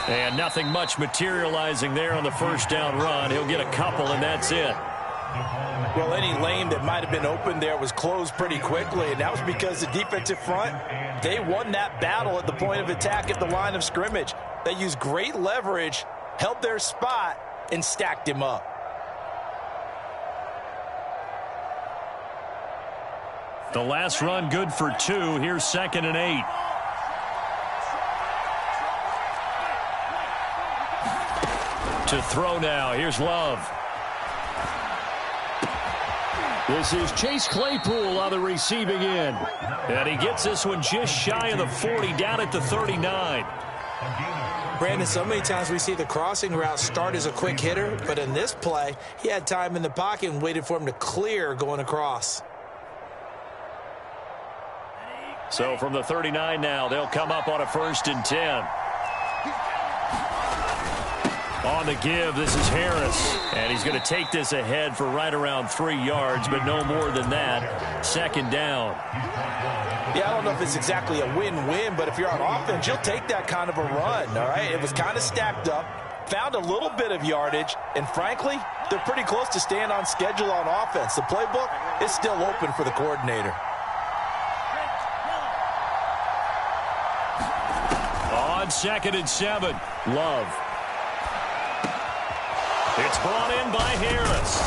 And nothing much materializing there on the first down run. He'll get a couple, and that's it. Well, any lane that might have been open there was closed pretty quickly, and that was because the defensive front, they won that battle at the point of attack at the line of scrimmage. They used great leverage, held their spot, and stacked him up. The last run good for 2. Here's 2nd and 8. To throw now. Here's Love. This is Chase Claypool on the receiving end. And he gets this one just shy of the 40, down at the 39. Brandon, so many times we see the crossing route start as a quick hitter, but in this play, he had time in the pocket and waited for him to clear going across. So from the 39 now, they'll come up on a 1st and 10. On the give, this is Harris. And he's going to take this ahead for right around 3 yards, but no more than that. 2nd down. Yeah, I don't know if it's exactly a win-win, but if you're on offense, you'll take that kind of a run, all right? It was kind of stacked up, found a little bit of yardage, and frankly, they're pretty close to staying on schedule on offense. The playbook is still open for the coordinator. On 2nd and 7, Love. It's brought in by Harris.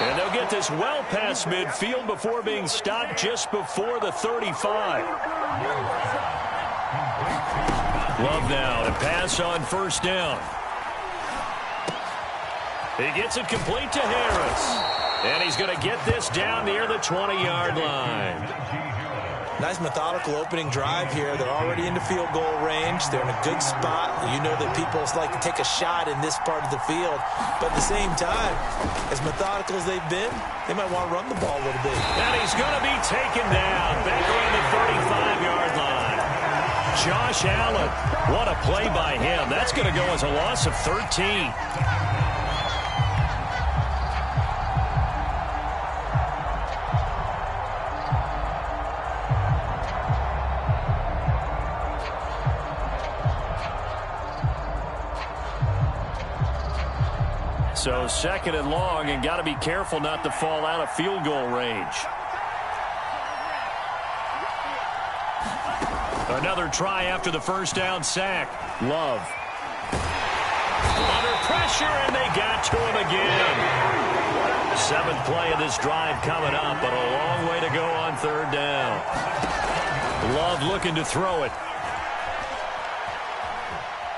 And they'll get this well past midfield before being stopped just before the 35. Love now to pass on 1st down. He gets it complete to Harris. And he's going to get this down near the 20-yard line. Nice methodical opening drive here. They're already into field goal range. They're in a good spot. You know that people like to take a shot in this part of the field. But at the same time, as methodical as they've been, they might want to run the ball a little bit. And he's going to be taken down back around the 35-yard line. Josh Allen, what a play by him. That's going to go as a loss of 13. So 2nd and long, and got to be careful not to fall out of field goal range. Another try after the 1st down sack. Love. Under pressure, and they got to him again. 7th play of this drive coming up, but a long way to go on 3rd down. Love looking to throw it.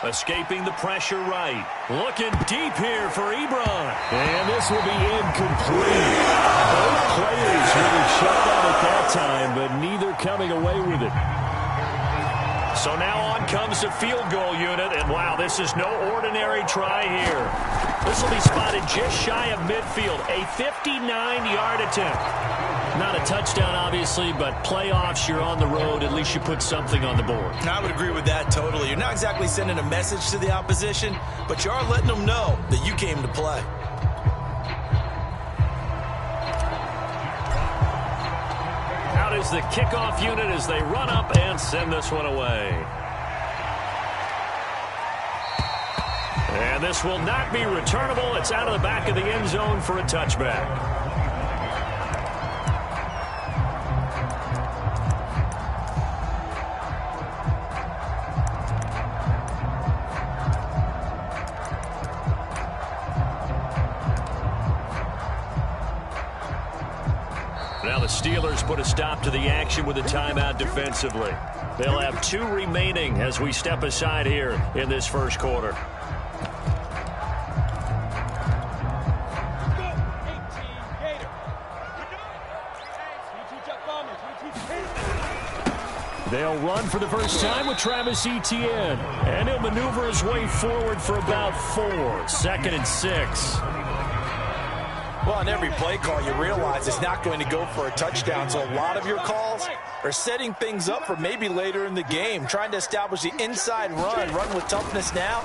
Escaping the pressure right. Looking deep here for Ebron. And this will be incomplete. Both players really shot out at that time, but neither coming away with it. So now on comes the field goal unit, and wow, this is no ordinary try here. This will be spotted just shy of midfield. A 59-yard attempt. Not a touchdown, obviously, but playoffs, you're on the road. At least you put something on the board. I would agree with that totally. You're not exactly sending a message to the opposition, but you are letting them know that you came to play. Out is the kickoff unit as they run up and send this one away. And this will not be returnable. It's out of the back of the end zone for a touchback. Now the Steelers put a stop to the action with a timeout defensively. They'll have 2 remaining as we step aside here in this first quarter. They'll run for the first time with Travis Etienne. And he'll maneuver his way forward for about 4. 2nd and 6. Well, on every play call, you realize it's not going to go for a touchdown. So a lot of your calls are setting things up for maybe later in the game, trying to establish the inside run with toughness now,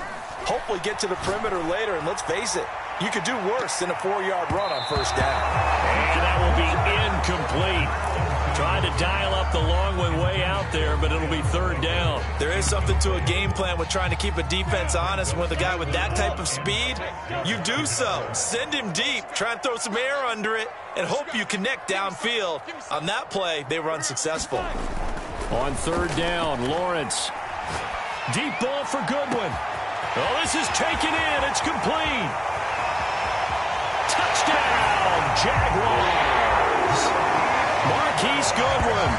hopefully get to the perimeter later. And let's face it, you could do worse than a 4-yard run on 1st down. And that will be incomplete. Trying to dial up the long way out there, but it'll be third down. There is something to a game plan with trying to keep a defense honest. With a guy with that type of speed, you do so. Send him deep, try and throw some air under it, and hope you connect downfield. On that play, they were unsuccessful. On third down, Lawrence. Deep ball for Goodwin. Oh, this is taken in. It's complete. Touchdown, Jaguars. Marquise Goodwin,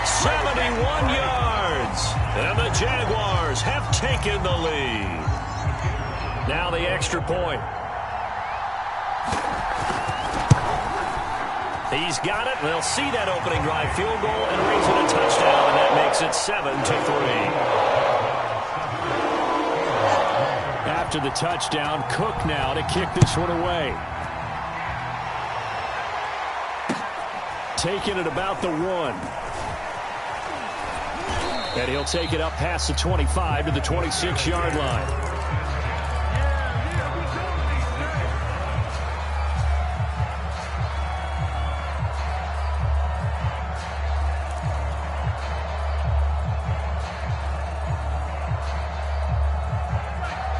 71 yards. And the Jaguars have taken the lead. Now the extra point. He's got it. They'll see that opening drive field goal and raise it a touchdown, and that makes it 7-3. After the touchdown, Cook now to kick this one away. Taking it about the 1. And he'll take it up past the 25 to the 26-yard line.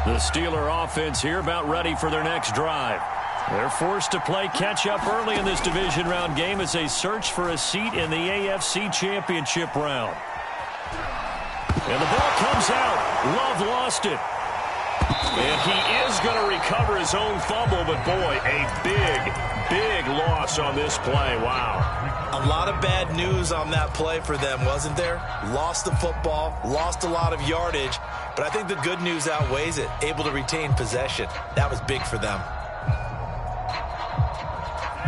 The Steeler offense here about ready for their next drive. They're forced to play catch-up early in this division round game as they search for a seat in the AFC Championship round. And the ball comes out. Love lost it. And he is going to recover his own fumble, but boy, a big loss on this play. Wow. A lot of bad news on that play for them, wasn't there? Lost the football, lost a lot of yardage, but I think the good news outweighs it. Able to retain possession. That was big for them.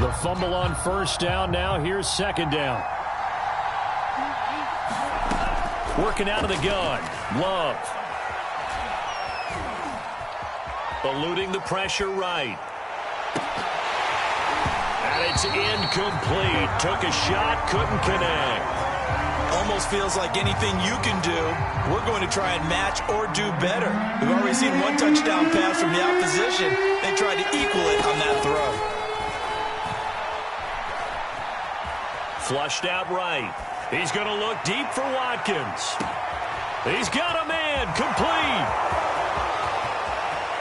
The fumble on first down. Now here's second down. Working out of the gun. Love. Eluding the pressure right. And it's incomplete. Took a shot, couldn't connect. Almost feels like anything you can do, we're going to try and match or do better. We've already seen one touchdown pass from the opposition. They tried to equal it on that throw. Flushed out right. He's going to look deep for Watkins. He's got a man. Complete.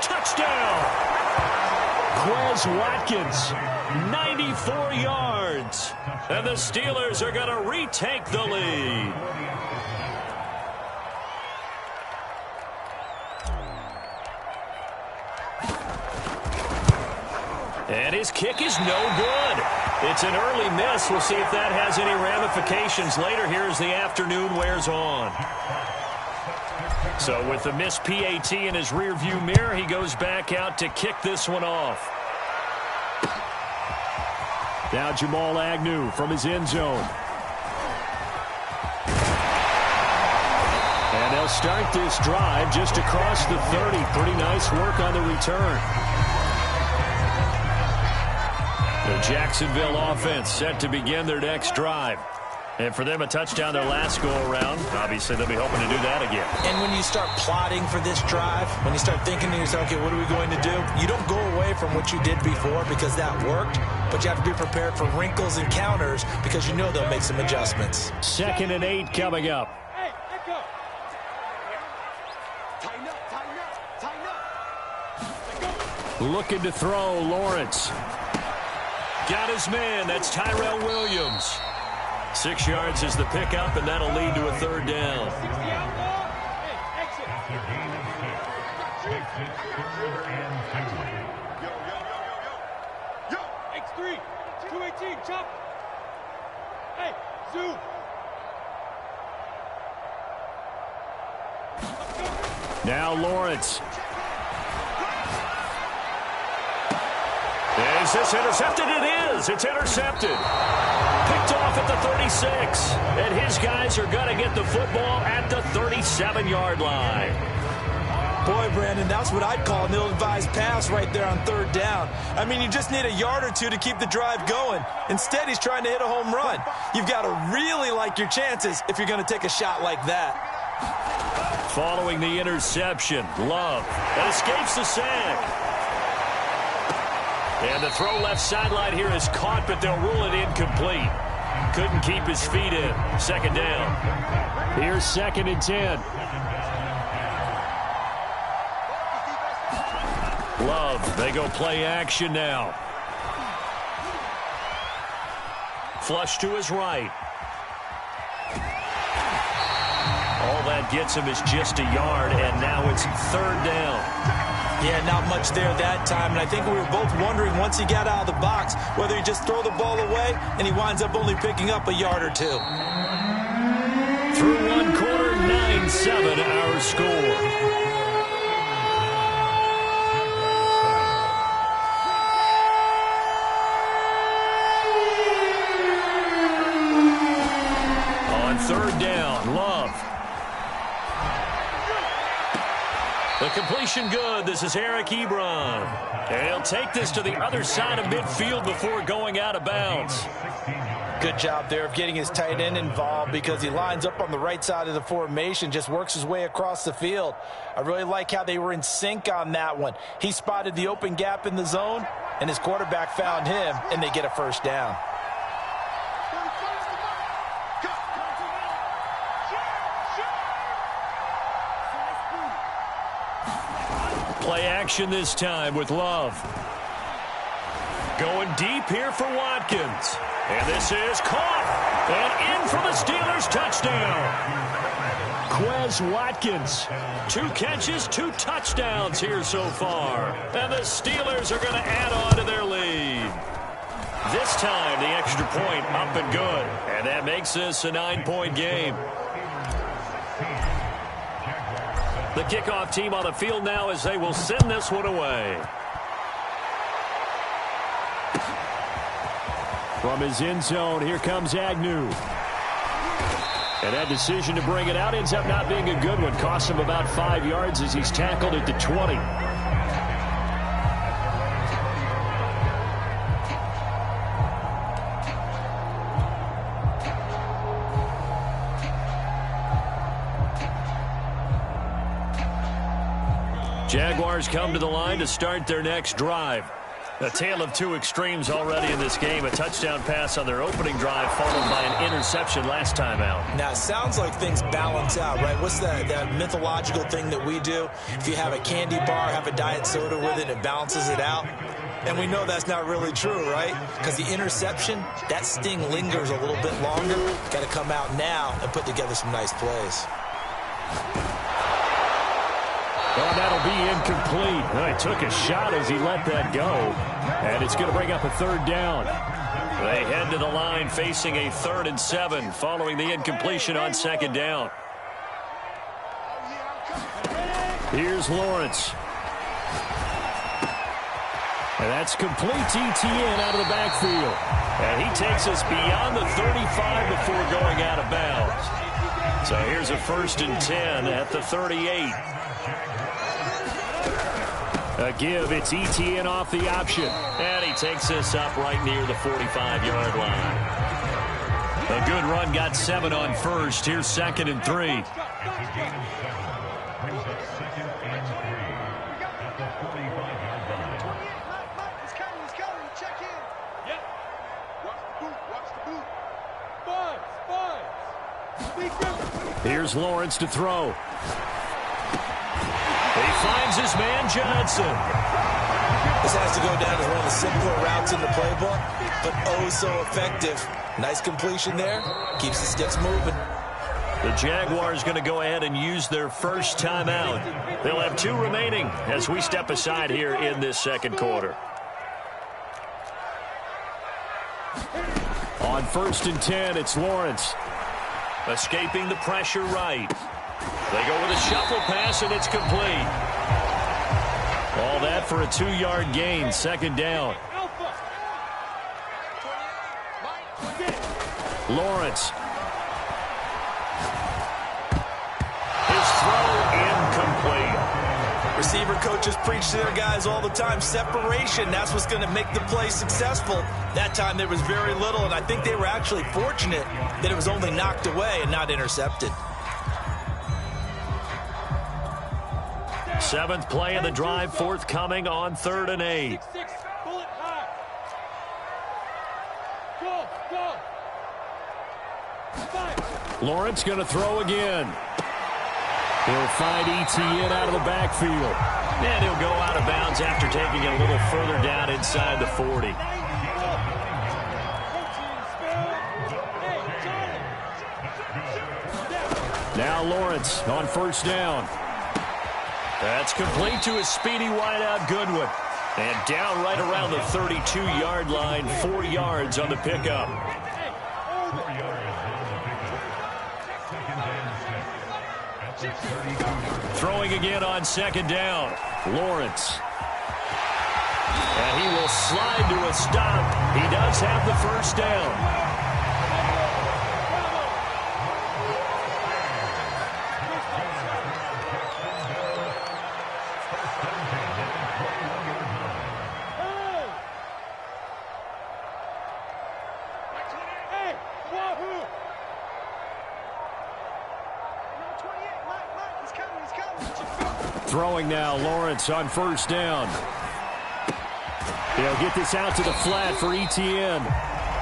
Touchdown. Quez Watkins, 94 yards. And the Steelers are going to retake the lead. And his kick is no good. It's an early miss. We'll see if that has any ramifications later here as the afternoon wears on. So with the missed PAT in his rearview mirror, he goes back out to kick this one off. Now Jamal Agnew from his end zone. And they'll start this drive just across the 30. Pretty nice work on the return. The Jacksonville offense set to begin their next drive. And for them, a touchdown their last go-around. Obviously, they'll be hoping to do that again. And when you start plotting for this drive, when you start thinking to yourself, okay, what are we going to do? You don't go away from what you did before because that worked, but you have to be prepared for wrinkles and counters because you know they'll make some adjustments. 2nd and 8 coming up. Hey, let go. Tighten up, tighten up, tighten up. Let go. Looking to throw, Lawrence. Got his man. That's Tyrell Williams. 6 yards is the pickup, and that'll lead to a third down. X3, 218, chop. Hey, zoom. Now Lawrence. Is this intercepted? It is. It's intercepted. Picked off at the 36. And his guys are going to get the football at the 37-yard line. Boy, Brandon, that's what I'd call an ill-advised pass right there on third down. I mean, you just need a yard or two to keep the drive going. Instead, he's trying to hit a home run. You've got to really like your chances if you're going to take a shot like that. Following the interception, Love. That escapes the sack. And the throw left sideline here is caught, but they'll rule it incomplete. couldn't keep his feet in. Second down. Here's 2nd and 10. Love, they go play action now. Flush to his right. All that gets him is just a yard, and now it's 3rd down. Yeah, not much there that time, and I think we were both wondering once he got out of the box whether he just throw the ball away and he winds up only picking up a yard or two. Through one quarter, 9-7 our score. On 3rd down, Love. The completion good. This is Eric Ebron. And he'll take this to the other side of midfield before going out of bounds. Good job there of getting his tight end involved because he lines up on the right side of the formation, just works his way across the field. I really like how they were in sync on that one. He spotted the open gap in the zone, and his quarterback found him, and they get a 1st down. Play action this time with Love. Going deep here for Watkins. And this is caught. And in for the Steelers touchdown. Quez Watkins. 2 catches, 2 touchdowns here so far. And the Steelers are going to add on to their lead. This time the extra point up and good. And that makes this a 9-point game. The kickoff team on the field now as they will send this one away. From his end zone, here comes Agnew. And that decision to bring it out ends up not being a good one. Costs him about 5 yards as he's tackled at the 20. Jaguars come to the line to start their next drive. A tale of 2 extremes already in this game. A touchdown pass on their opening drive followed by an interception last time out. Now, it sounds like things balance out, right? What's that mythological thing that we do? If you have a candy bar, have a diet soda with it, it balances it out. And we know that's not really true, right? Because the interception, that sting lingers a little bit longer. Got to come out now and put together some nice plays. Well, that'll be incomplete. Well, he took a shot as he let that go. And it's going to bring up a 3rd down. They head to the line facing a 3rd and 7 following the incompletion on 2nd down. Here's Lawrence. And that's complete to Etienne out of the backfield. And he takes us beyond the 35 before going out of bounds. So here's a 1st and 10 at the 38. A give, it's Etienne off the option. And he takes this up right near the 45-yard line. A good run, got 7 on 1st. Here's 2nd and 3. Here's Lawrence to throw. He finds his man, Johnson. This has to go down as one of the simpler routes in the playbook, but oh so effective. Nice completion there. Keeps the sticks moving. The Jaguars going to go ahead and use their first timeout. They'll have 2 remaining as we step aside here in this 2nd quarter. On 1st and 10, it's Lawrence. Escaping the pressure right. They go with a shuffle pass, and it's complete. All that for a 2-yard gain, 2nd down. Lawrence. His throw incomplete. Receiver coaches preach to their guys all the time. Separation, that's what's going to make the play successful. That time there was very little, and I think they were actually fortunate that it was only knocked away and not intercepted. 7th play of the drive, forthcoming on 3rd and 8. Lawrence going to throw again. He'll find ETN out of the backfield. And he'll go out of bounds after taking it a little further down inside the 40. Now Lawrence on first down. That's complete to his speedy wideout Goodwin. And down right around the 32-yard line, 4 yards on the pickup. Throwing again on second down. Lawrence. And he will slide to a stop. He does have the first down. Throwing now, Lawrence on first down. He'll get this out to the flat for ETN.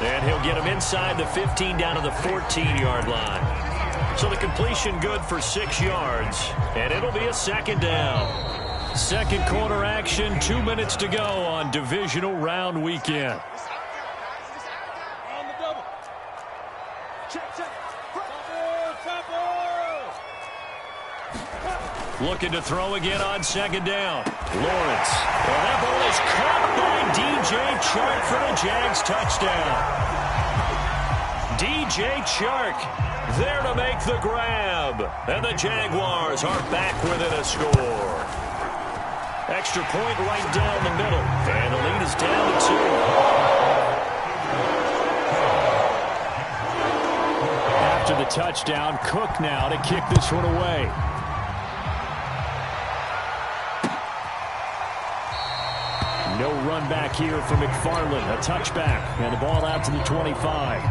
And he'll get him inside the 15 down to the 14-yard line. So the completion good for 6 yards. And it'll be a second down. Second quarter action, 2 minutes to go on divisional round weekend. Looking to throw again on second down. Lawrence. Well, that ball is caught by DJ Chark for the Jags touchdown. DJ Chark there to make the grab. And the Jaguars are back within a score. Extra point right down the middle. And the lead is down to 2. After the touchdown, Cook now to kick this one away. No run back here for McFarland. A touchback. And the ball out to the 25.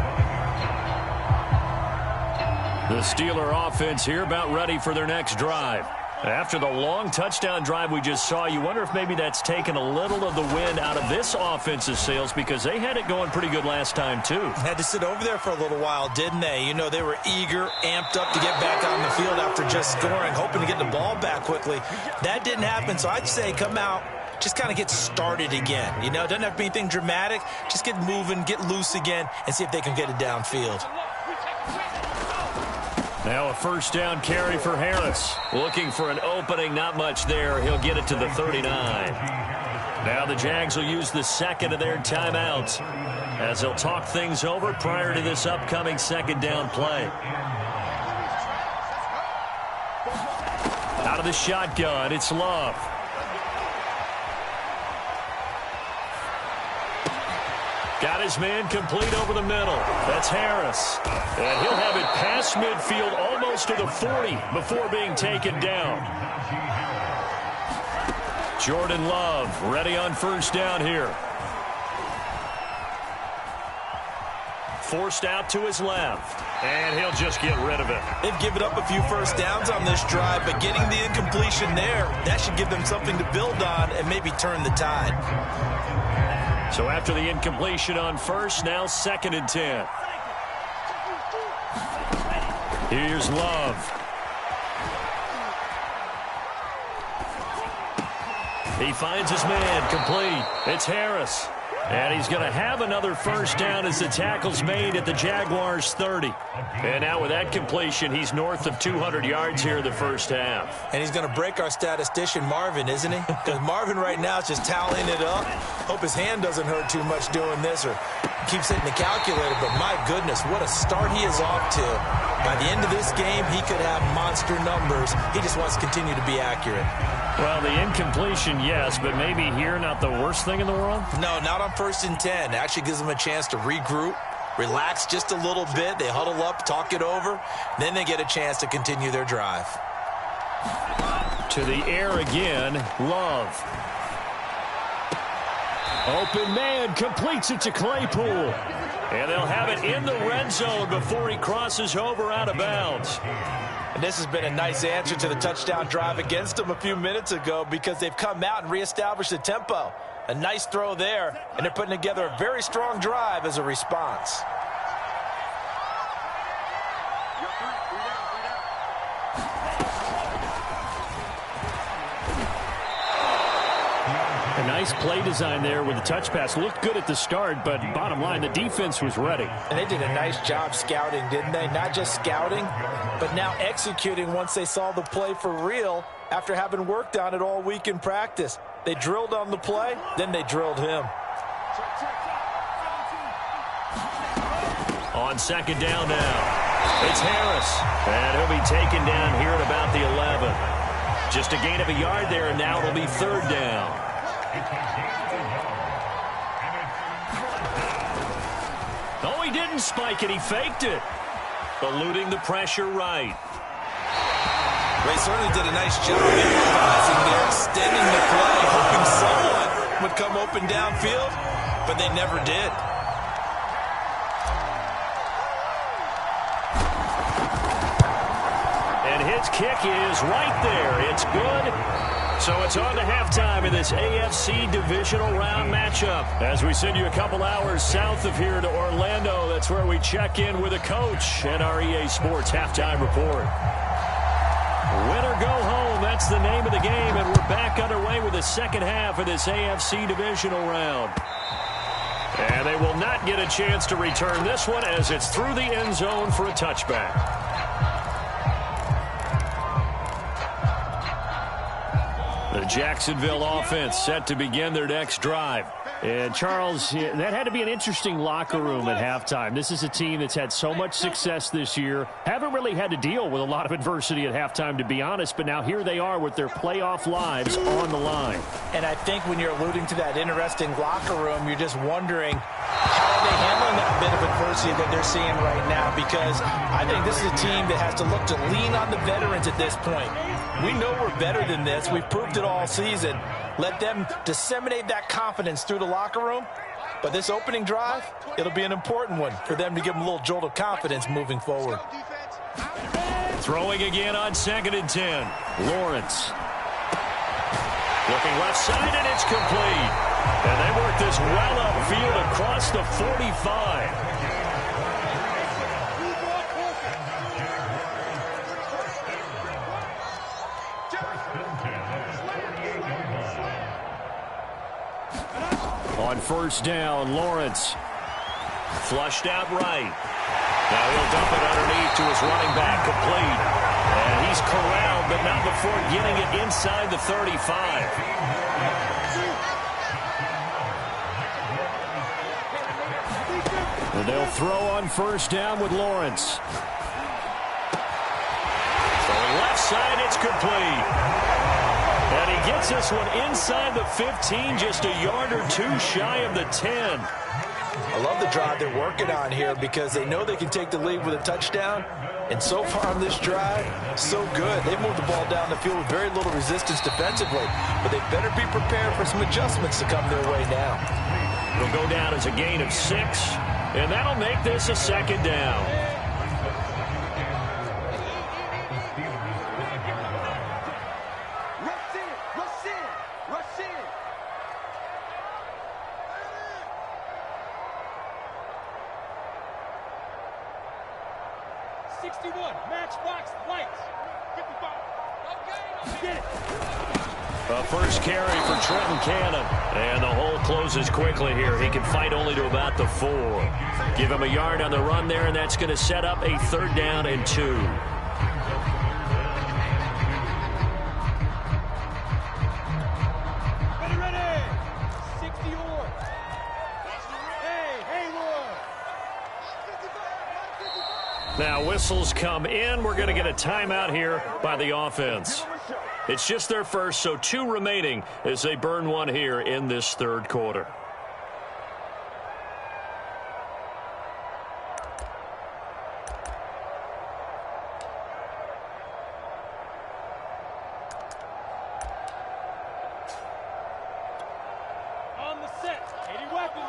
The Steeler offense here about ready for their next drive. After the long touchdown drive we just saw, you wonder if maybe that's taken a little of the wind out of this offense's sails because they had it going pretty good last time, too. Had to sit over there for a little while, didn't they? You know, they were eager, amped up to get back out on the field after just scoring, hoping to get the ball back quickly. That didn't happen, so I'd say come out, just kind of get started again. You know, it doesn't have to be anything dramatic. Just get moving, get loose again, and see if they can get it downfield. Now a first down carry for Harris. Looking for an opening, not much there. He'll get it to the 39. Now the Jags will use the second of their timeouts as they'll talk things over prior to this upcoming second down play. Out of the shotgun, it's Love. Got his man complete over the middle. That's Harris. And he'll have it past midfield almost to the 40 before being taken down. Jordan Love ready on first down here. Forced out to his left. And he'll just get rid of it. They've given up a few first downs on this drive, but getting the incompletion there, that should give them something to build on and maybe turn the tide. So after the incompletion on first, now 2nd and 10. Here's Love. He finds his man complete. It's Harris. And he's going to have another first down as the tackle's made at the Jaguars' 30. And now with that completion, he's north of 200 yards here in the first half. And he's going to break our statistician, Marvin, isn't he? Because Marvin right now is just tallying it up. Hope his hand doesn't hurt too much doing this or keeps hitting the calculator. But my goodness, what a start he is off to. By the end of this game, he could have monster numbers. He just wants to continue to be accurate. Well, the incompletion, yes, but maybe here not the worst thing in the world? No, not on 1st and 10. It actually gives them a chance to regroup, relax just a little bit. They huddle up, talk it over. Then they get a chance to continue their drive. To the air again, Love. Open man, completes it to Claypool. And they'll have it in the red zone before he crosses over out of bounds. And this has been a nice answer to the touchdown drive against them a few minutes ago because they've come out and reestablished the tempo. A nice throw there, and they're putting together a very strong drive as a response. A nice play design there with the touch pass. Looked good at the start, but bottom line, the defense was ready. And they did a nice job scouting, didn't they? Not just scouting, but now executing once they saw the play for real after having worked on it all week in practice. They drilled on the play, then they drilled him. On second down now, it's Harris. And he'll be taken down here at about the 11. Just a gain of a yard there, and now it'll be third down. Oh, he didn't spike it. He faked it. Eluding the pressure right. They certainly did a nice job improvising there, extending the play, hoping someone would come open downfield, but they never did. And his kick is right there. It's good. So it's on to halftime in this AFC Divisional Round matchup. As we send you a couple hours south of here to Orlando, that's where we check in with a coach and our EA Sports Halftime Report. Win or go home, that's the name of the game, and we're back underway with the second half of this AFC Divisional Round. And they will not get a chance to return this one as it's through the end zone for a touchback. The Jacksonville offense set to begin their next drive. And, Charles, that had to be an interesting locker room at halftime. This is a team that's had so much success this year. Haven't really had to deal with a lot of adversity at halftime, to be honest. But now here they are with their playoff lives on the line. And I think when you're alluding to that interesting locker room, you're just wondering how are they handling that bit of adversity that they're seeing right now. Because I think this is a team that has to look to lean on the veterans at this point. We know we're better than this. We've proved it all season. Let them disseminate that confidence through the locker room. But this opening drive, it'll be an important one for them to give them a little jolt of confidence moving forward. Throwing again on 2nd and 10. Lawrence. Looking left side, and it's complete. And they work this well upfield across the 45. On first down, Lawrence. Flushed out right. Now he'll dump it underneath to his running back, complete. And he's corralled, but not before getting it inside the 35. And they'll throw on first down with Lawrence. Throwing left side, it's complete. And he gets this one inside the 15, just a yard or two shy of the 10. I love the drive they're working on here because they know they can take the lead with a touchdown. And so far on this drive, so good. They moved the ball down the field with very little resistance defensively. But they better be prepared for some adjustments to come their way now. It'll go down as a gain of 6, and that'll make this a second down. First carry for Trenton Cannon. And the hole closes quickly here. He can fight only to about the 4. Give him a yard on the run there, and that's going to set up a 3rd down and 2. Ready. 60-yard. Hey, Hayward. Now whistles come in. We're going to get a timeout here by the offense. It's just their first, so 2 remaining as they burn one here in this 3rd quarter. On the set. 80 weapons.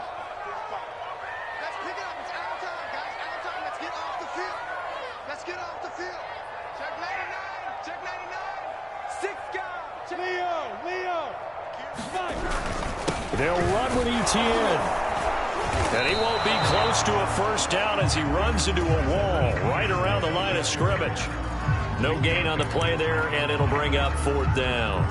Let's pick it up. It's our time, guys. Our time. Let's get off the field. Let's get off the field. Check 99. Check 99. 6 guys. Leo. They'll run with ETN. And he won't be close to a first down as he runs into a wall right around the line of scrimmage. No gain on the play there, and it'll bring up 4th down.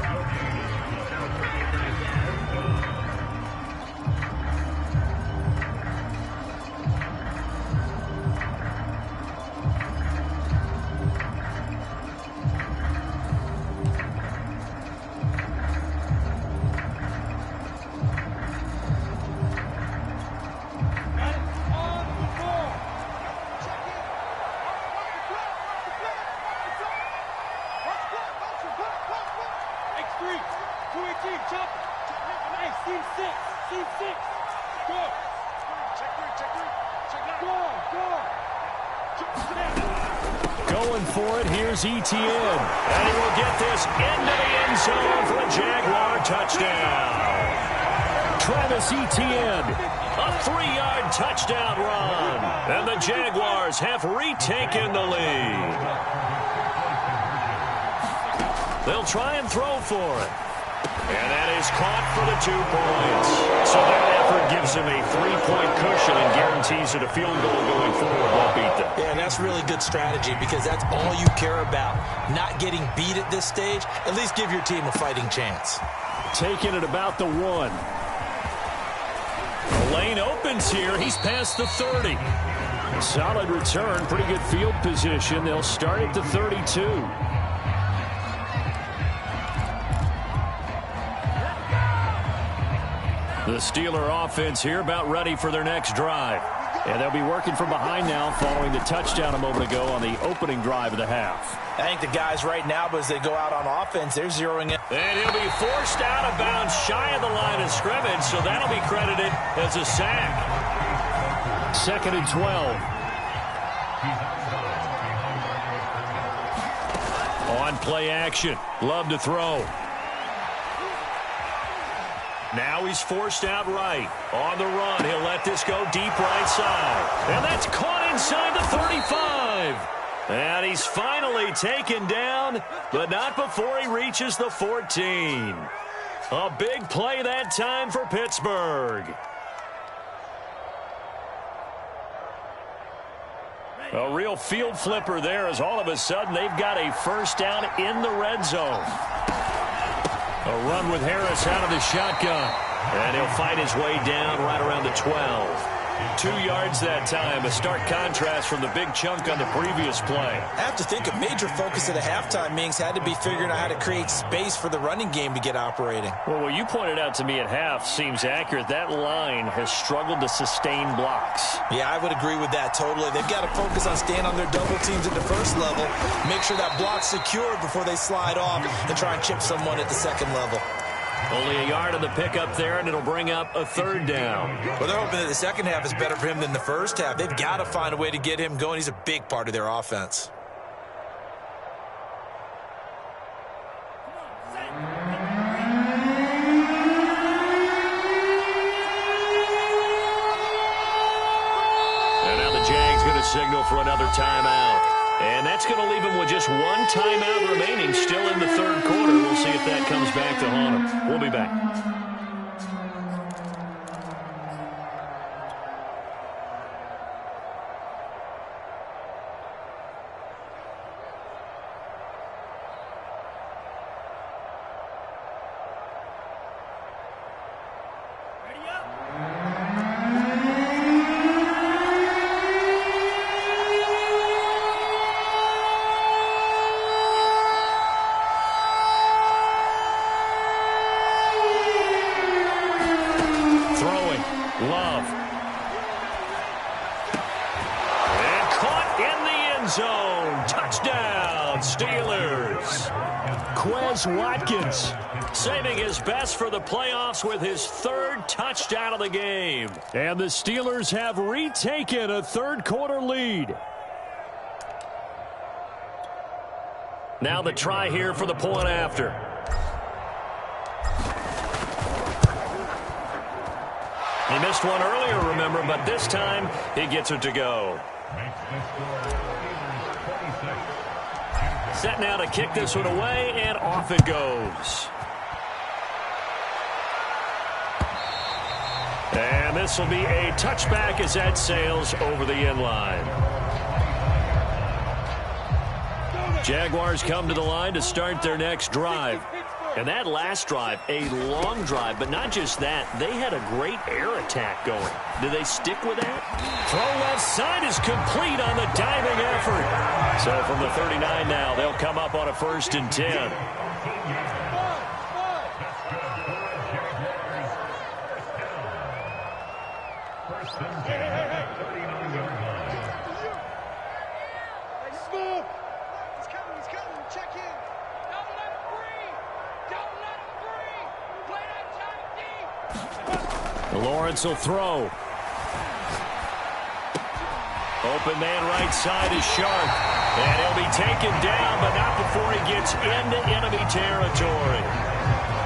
Going for it, here's Etienne. And he will get this into the end zone for a Jaguar touchdown. Travis Etienne, a 3-yard touchdown run. And the Jaguars have retaken the lead. They'll try and throw for it. And that is caught for the 2 points. So that effort gives him a 3-point cushion and guarantees that a field goal going forward won't beat them. Yeah, and that's really good strategy because that's all you care about. Not getting beat at this stage. At least give your team a fighting chance. Taking it about the 1. The lane opens here. He's past the 30. Solid return. Pretty good field position. They'll start at the 32. The Steeler offense here about ready for their next drive. And they'll be working from behind now following the touchdown a moment ago on the opening drive of the half. I think the guys right now, but as they go out on offense, they're zeroing in. And he'll be forced out of bounds shy of the line of scrimmage, so that'll be credited as a sack. 2nd and 12. On play action. Love to throw. Now he's forced out right. On the run, he'll let this go deep right side. And that's caught inside the 35. And he's finally taken down, but not before he reaches the 14. A big play that time for Pittsburgh. A real field flipper there as all of a sudden they've got a first down in the red zone. A run with Harris out of the shotgun. And he'll fight his way down right around the 12. 2 yards that time. A stark contrast from the big chunk on the previous play. I have to think a major focus at a halftime means had to be figuring out how to create space for the running game to get operating. Well, what you pointed out to me at half seems accurate. That line has struggled to sustain blocks. Yeah, I would agree with that totally. They've got to focus on staying on their double teams at the first level, make sure that block's secured before they slide off and try and chip someone at the second level. Only a yard on the pickup there, and it'll bring up a 3rd down. Well, they're hoping that the second half is better for him than the first half. They've got to find a way to get him going. He's a big part of their offense. And now the Jags going to signal for another timeout. And that's going to leave him with just 1 timeout remaining, still in the 3rd quarter. We'll see if that comes back to haunt him. We'll be back. Watkins saving his best for the playoffs with his 3rd touchdown of the game. And the Steelers have retaken a 3rd quarter lead. Now the try here for the point after. He missed one earlier, remember, but this time he gets it to go. Set now to kick this one away, and off it goes. And this will be a touchback as that sails over the end line. Jaguars come to the line to start their next drive. And that last drive, a long drive, but not just that. They had a great air attack going. Do they stick with that? Throw left side is complete on the diving effort. So from the 39 now, they'll come up on a 1st and 10. Lawrence will throw. Open man right side is Sharp. And he'll be taken down, but not before he gets into enemy territory.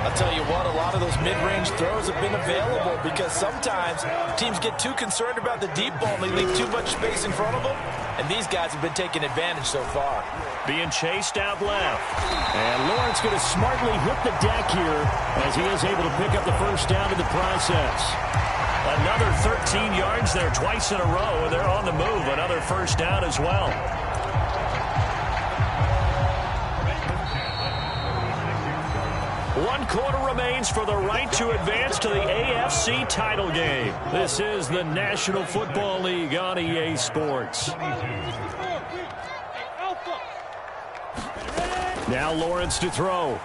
I'll tell you what, a lot of those mid-range throws have been available because sometimes teams get too concerned about the deep ball and they leave too much space in front of them. And these guys have been taking advantage so far. Being chased out left. And Lawrence going to smartly hit the deck here as he is able to pick up the first down in the process. Another 13 yards there twice in a row, and they're on the move. Another first down as well. 1 quarter remains for the right to advance to the AFC title game. This is the National Football League on EA Sports. Now Lawrence to throw.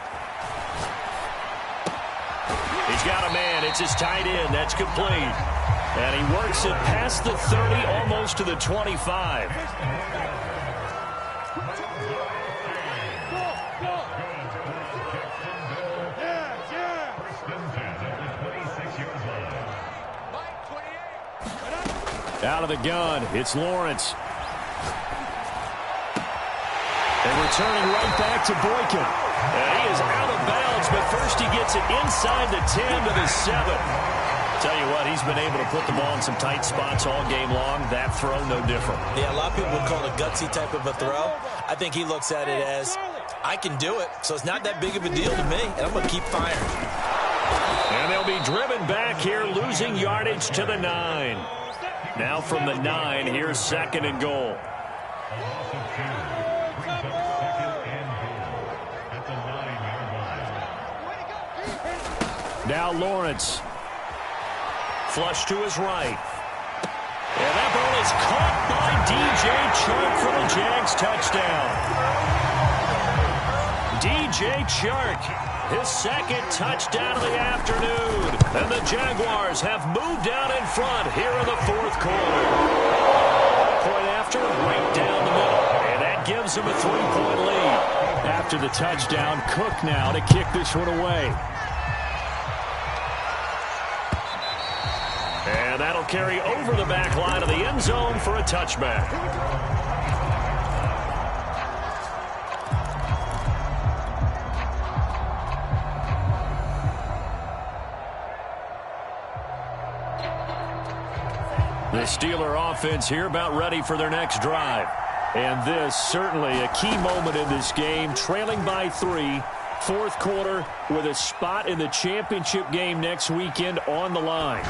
He's got a man. It's his tight end. That's complete. And he works it past the 30, almost to the 25. Out of the gun, it's Lawrence. And returning right back to Boykin. And he is out of bounds, but first he gets it inside the 10 to the 7. Tell you what, he's been able to put the ball in some tight spots all game long. That throw, no different. Yeah, a lot of people would call it a gutsy type of a throw. I think he looks at it as, I can do it, so it's not that big of a deal to me, and I'm going to keep firing. And they'll be driven back here, losing yardage to the 9. Now from the 9, here's 2nd and goal. Now Lawrence. Flush to his right. And that ball is caught by DJ Chark for the Jags touchdown. DJ Chark, his 2nd touchdown of the afternoon. And the Jaguars have moved out in front here in the 4th quarter. Point after, right down the middle. And that gives them a 3-point lead. After the touchdown, Cook now to kick this one away. And that'll carry over the back line of the end zone for a touchback. The Steeler offense here about ready for their next drive. And this certainly a key moment in this game, trailing by 3, 4th quarter with a spot in the championship game next weekend on the line.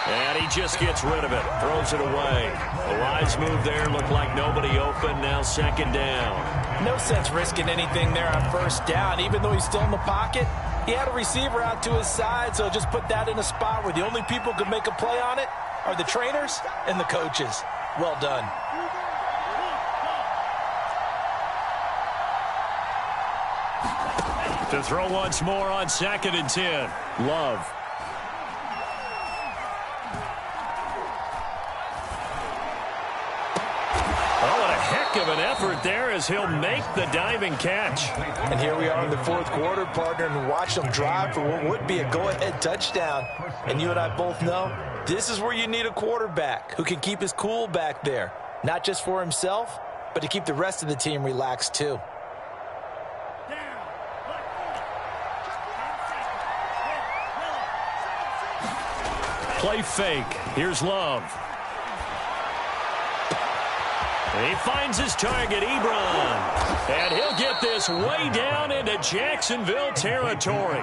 And he just gets rid of it, throws it away. A wise move there, looked like nobody open, now 2nd down. No sense risking anything there on 1st down, even though he's still in the pocket. He had a receiver out to his side, so just put that in a spot where the only people who could make a play on it are the trainers and the coaches. Well done. To throw once more on 2nd and 10. Love. Of an effort there as he'll make the diving catch. And here we are in the 4th quarter, partner, and watch them drive for what would be a go-ahead touchdown. And you and I both know this is where you need a quarterback who can keep his cool back there, not just for himself, but to keep the rest of the team relaxed too. Play fake. Here's Love. He finds his target, Ebron. And he'll get this way down into Jacksonville territory.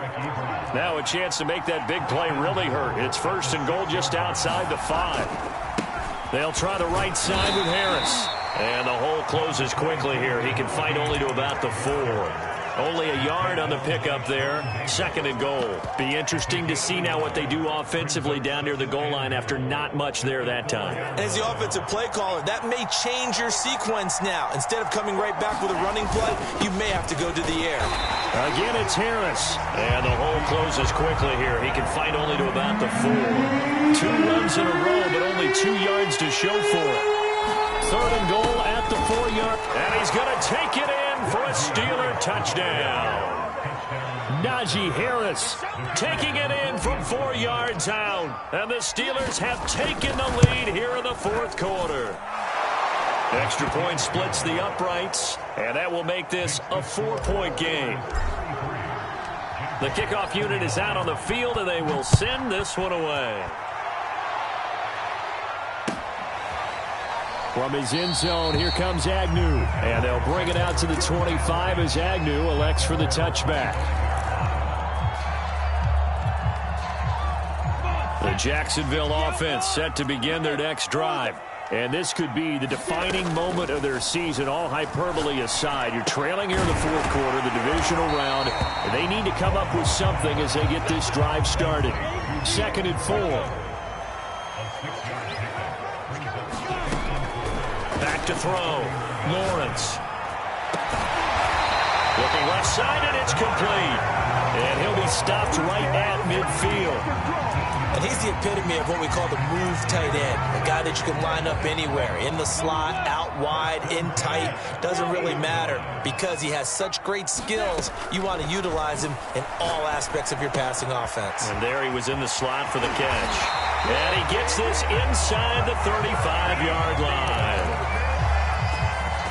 Now a chance to make that big play really hurt. It's 1st and goal just outside the 5. They'll try the right side with Harris. And the hole closes quickly here. He can fight only to about the 4. Only a yard on the pickup there. 2nd and goal. Be interesting to see now what they do offensively down near the goal line after not much there that time. As the offensive play caller, that may change your sequence now. Instead of coming right back with a running play, you may have to go to the air. Again, it's Harris. And the hole closes quickly here. He can fight only to about the 4. 2 runs in a row, but only 2 yards to show for it. 3rd and goal at the 4-yard. And he's going to take it in for a Steeler touchdown. Najee Harris taking it in from 4 yards out. And the Steelers have taken the lead here in the fourth quarter. Extra point splits the uprights, and that will make this a 4-point game. The kickoff unit is out on the field, and they will send this one away. From his end zone, here comes Agnew. And they'll bring it out to the 25 as Agnew elects for the touchback. The Jacksonville offense set to begin their next drive. And this could be the defining moment of their season, all hyperbole aside. You're trailing here in the fourth quarter, the divisional round. And they need to come up with something as they get this drive started. 2nd and 4. Back to throw. Lawrence. Looking left side, and it's complete. And he'll be stopped right at midfield. And he's the epitome of what we call the move tight end. A guy that you can line up anywhere. In the slot, out wide, in tight. Doesn't really matter because he has such great skills. You want to utilize him in all aspects of your passing offense. And there he was in the slot for the catch. And he gets this inside the 35-yard line.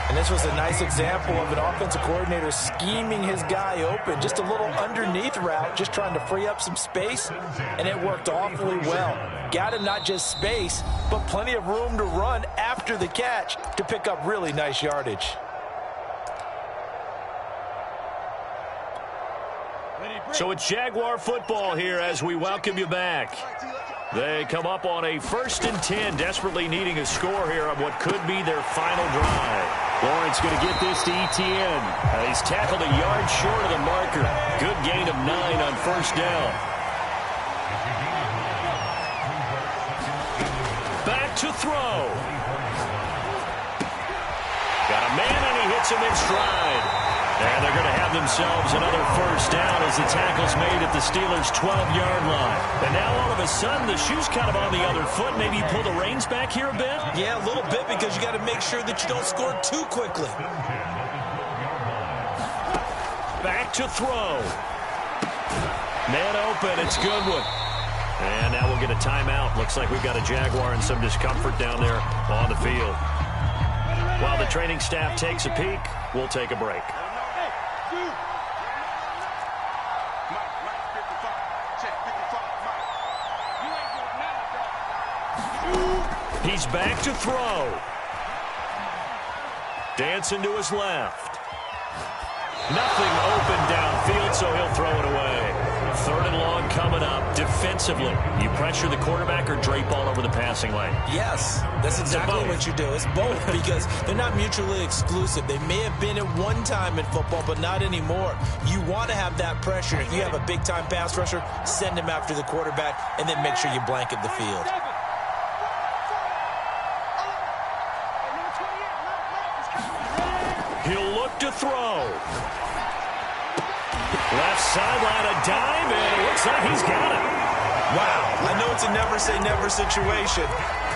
And this was a nice example of an offensive coordinator scheming his guy open. Just a little underneath route, just trying to free up some space, and it worked awfully well. Got him not just space, but plenty of room to run after the catch to pick up really nice yardage. So it's Jaguar football here as we welcome you back. They come up on a 1st and 10, desperately needing a score here on what could be their final drive. Lawrence going to get this to Etienne. He's tackled a yard short of the marker. Good gain of 9 on 1st down. Back to throw. Got a man, and he hits him in stride. And they're going to have themselves another 1st down as the tackle's made at the Steelers' 12-yard line. And now all of a sudden the shoe's kind of on the other foot. Maybe you pull the reins back here a bit? Yeah, a little bit because you got to make sure that you don't score too quickly. Back to throw. Man open. It's Goodwin. And now we'll get a timeout. Looks like we've got a Jaguar in some discomfort down there on the field. While the training staff takes a peek, we'll take a break. He's back to throw. Dancing to his left. Nothing open downfield, so he'll throw it away. 3rd and long coming up. Defensively, you pressure the quarterback or drape all over the passing lane? Yes, that's exactly what you do. It's both because they're not mutually exclusive. They may have been at one time in football, but not anymore. You want to have that pressure. If you have a big-time pass rusher, send him after the quarterback, and then make sure you blanket the field. He'll look to throw. Left sideline, a dive, and it looks like he's got it. Wow, I know it's a never-say-never situation,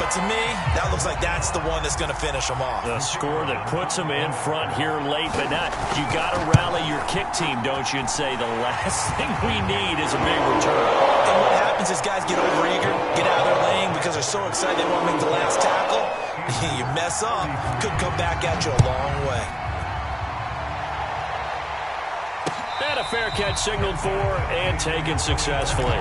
but to me, that looks like that's the one that's going to finish him off. The score that puts him in front here late, but not. You got to rally your kick team, don't you, and say the last thing we need is a big return. And what happens is guys get overeager, get out of their lane because they're so excited they want to make the last tackle. You mess up, could come back at you a long way. And a fair catch signaled for and taken successfully.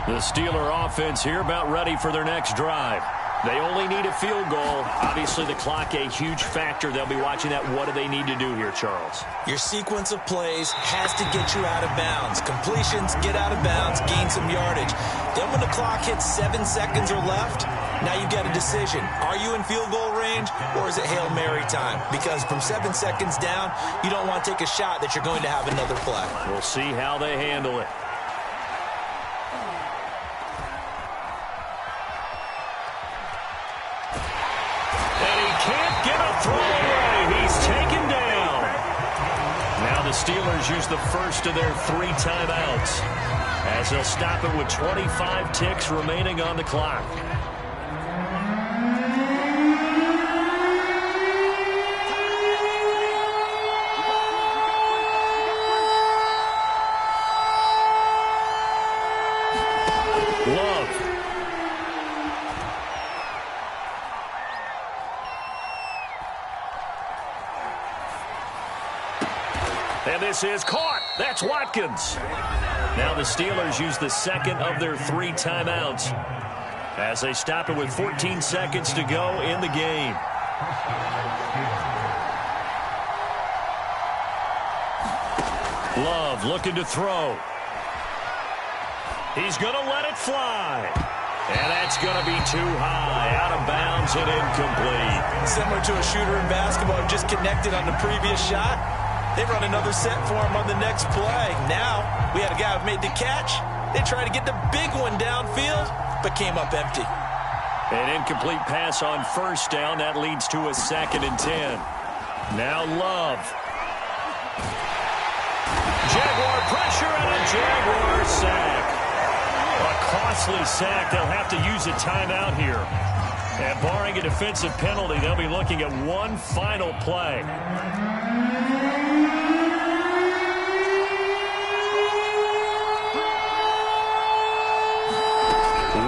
The Steeler offense here about ready for their next drive. They only need a field goal. Obviously, the clock a huge factor. They'll be watching that. What do they need to do here, Charles? Your sequence of plays has to get you out of bounds. Completions, get out of bounds, gain some yardage. Then when the clock hits 7 seconds or left, now you've got a decision. Are you in field goal range or is it Hail Mary time? Because from 7 seconds down, you don't want to take a shot that you're going to have another play. We'll see how they handle it. Steelers use the first of their 3 timeouts as they'll stop it with 25 ticks remaining on the clock. And this is caught. That's Watkins. Now the Steelers use the second of their 3 timeouts as they stop it with 14 seconds to go in the game. Love looking to throw. He's going to let it fly. And that's going to be too high, out of bounds and incomplete. Similar to a shooter in basketball, just connected on the previous shot. They run another set for him on the next play. Now, we had a guy who made the catch. They tried to get the big one downfield, but came up empty. An incomplete pass on first down. That leads to a 2nd and 10. Now Love. Jaguar pressure and a Jaguar sack. A costly sack. They'll have to use a timeout here. And barring a defensive penalty, they'll be looking at one final play.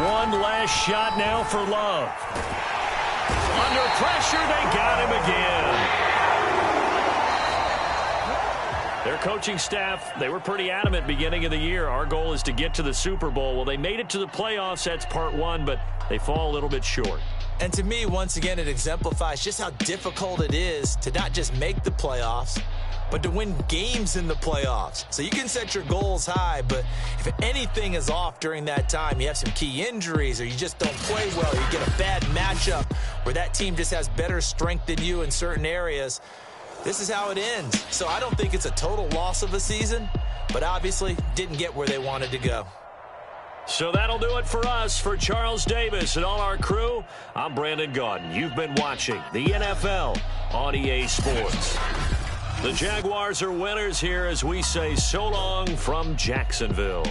One last shot now for Love. Under pressure, they got him again. Their coaching staff, they were pretty adamant beginning of the year. Our goal is to get to the Super Bowl. Well, they made it to the playoffs. That's part 1, but they fall a little bit short. And to me, once again, it exemplifies just how difficult it is to not just make the playoffs, but to win games in the playoffs. So you can set your goals high, but if anything is off during that time, you have some key injuries or you just don't play well, or you get a bad matchup where that team just has better strength than you in certain areas, this is how it ends. So I don't think it's a total loss of a season, but obviously didn't get where they wanted to go. So that'll do it for us. For Charles Davis and all our crew, I'm Brandon Gaudin. You've been watching the NFL on EA Sports. The Jaguars are winners here as we say so long from Jacksonville.